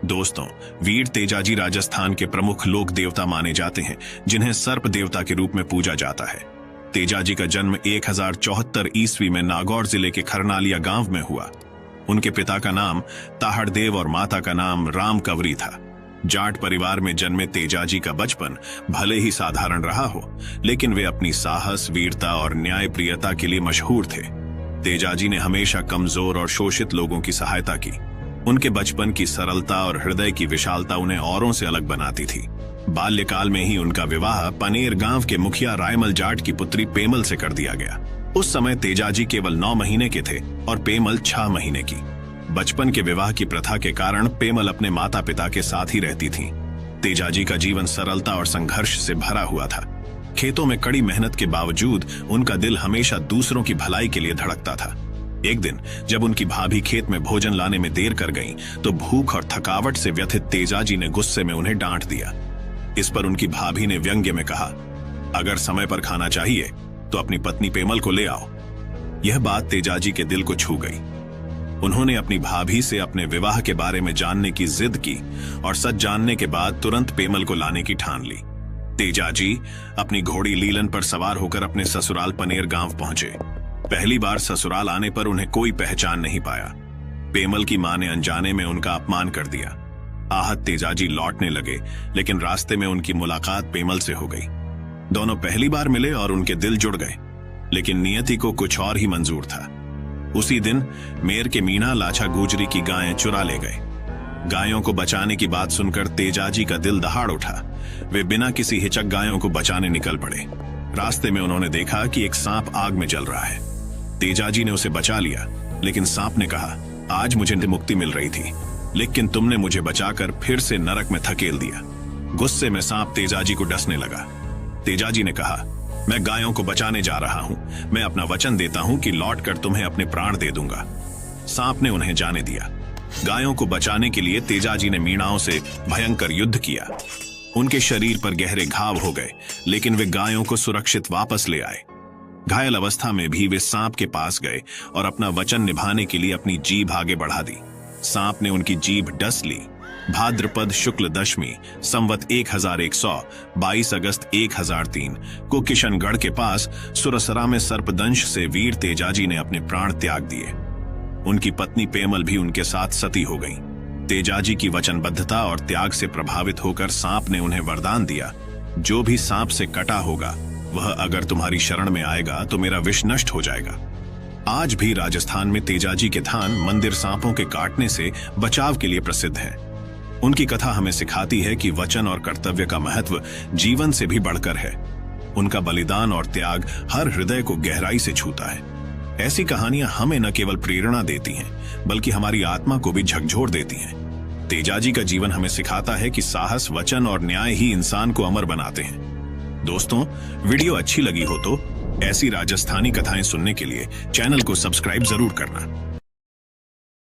दोस्तों, वीर तेजाजी राजस्थान के प्रमुख लोक देवता माने जाते हैं, जिन्हें सर्प देवता के रूप में पूजा जाता है। तेजाजी का जन्म 1074 ईस्वी में नागौर जिले के खरनालिया गांव में हुआ। उनके पिता का नाम ताहड़देव और माता का नाम राम कंवरी था। जाट परिवार में जन्मे तेजाजी का बचपन भले ही साधारण रहा हो, लेकिन वे अपनी साहस, वीरता और न्यायप्रियता के लिए मशहूर थे। तेजाजी ने हमेशा कमजोर और शोषित लोगों की सहायता की। उनके बचपन की सरलता और हृदय की विशालता उन्हें औरों से अलग बनाती थी। बाल्यकाल में ही उनका विवाह पनेर गांव के मुखिया रायमल जाट की पुत्री पेमल से कर दिया गया। उस समय तेजाजी केवल 9 महीने के थे और पेमल 6 महीने की। बचपन के विवाह की प्रथा के कारण पेमल अपने माता पिता के साथ ही रहती थी। तेजाजी का जीवन सरलता और संघर्ष से भरा हुआ था। खेतों में कड़ी मेहनत के बावजूद उनका दिल हमेशा दूसरों की भलाई के लिए धड़कता था। एक दिन जब उनकी भाभी खेत में भोजन लाने में देर कर गईं, तो भूख और थकावट से व्यथित तेजाजी ने गुस्से में उन्हें डांट दिया। इस पर उनकी भाभी ने व्यंग्य में कहा, अगर समय पर खाना चाहिए तो अपनी पत्नी पेमल को ले आओ। यह बात तेजाजी के दिल को छू गई। उन्होंने अपनी भाभी से अपने विवाह के बारे में जानने की जिद की और सच जानने के बाद तुरंत पेमल को लाने की ठान ली। तेजाजी अपनी घोड़ी लीलन पर सवार होकर अपने ससुराल पनेर गांव पहुंचे। पहली बार ससुराल आने पर उन्हें कोई पहचान नहीं पाया। पेमल की मां ने अनजाने में उनका अपमान कर दिया। आहत तेजाजी लौटने लगे, लेकिन रास्ते में उनकी मुलाकात पेमल से हो गई। दोनों पहली बार मिले और उनके दिल जुड़ गए, लेकिन नियति को कुछ और ही मंजूर था। उसी दिन मेर के मीणा लाछा गुजरी की गायें चुरा ले गए। गायों को बचाने की बात सुनकर तेजाजी का दिल दहाड़ उठा। वे बिना किसी हिचक गायों को बचाने निकल पड़े। रास्ते में उन्होंने देखा कि एक सांप आग में जल रहा है। तेजाजी ने उसे बचा लिया, लेकिन सांप ने कहा, आज मुझे मुक्ति मिल रही थी, लेकिन तुमने मुझे बचाकर फिर से नरक में धकेल दिया। गुस्से में सांप तेजाजी को डसने लगा। तेजाजी ने कहा, मैं गायों को बचाने जा रहा हूं। मैं अपना वचन देता हूं कि लौटकर तुम्हें अपने प्राण दे दूंगा। सांप ने उन्हें जाने दिया। गायों को बचाने के लिए तेजाजी ने मीणाओं से भयंकर युद्ध किया। उनके शरीर पर गहरे घाव हो गए, लेकिन वे गायों को सुरक्षित वापस ले आए। घायल अवस्था में भी वे सांप के पास गए और अपना वचन निभाने के लिए अपनी जीभ आगे बढ़ा दी। सांप ने उनकी जीभ डस ली। भाद्रपद शुक्ल दशमी संवत 1122 अगस्त 1003 को किशनगढ़ के पास सुरसरा में सर्पदंश से वीर तेजाजी ने अपने प्राण त्याग दिए। उनकी पत्नी पेमल भी उनके साथ सती हो गई। तेजाजी की वचनबद्धता और त्याग से प्रभावित होकर सांप ने उन्हें वरदान दिया, जो भी सांप से कटा होगा वह अगर तुम्हारी शरण में आएगा तो मेरा विष नष्ट हो जाएगा। आज भी राजस्थान में तेजाजी के थान मंदिर सांपों के काटने से बचाव के लिए प्रसिद्ध है। उनकी कथा हमें सिखाती है कि वचन और कर्तव्य का महत्व जीवन से भी बढ़कर है। उनका बलिदान और त्याग हर हृदय को गहराई से छूता है। ऐसी कहानियां हमें न केवल प्रेरणा देती हैं, बल्कि हमारी आत्मा को भी झकझोर देती हैं। तेजाजी का जीवन हमें सिखाता है कि साहस, वचन और न्याय ही इंसान को अमर बनाते हैं। दोस्तों, वीडियो अच्छी लगी हो तो ऐसी राजस्थानी कथाएं सुनने के लिए चैनल को सब्सक्राइब जरूर करना।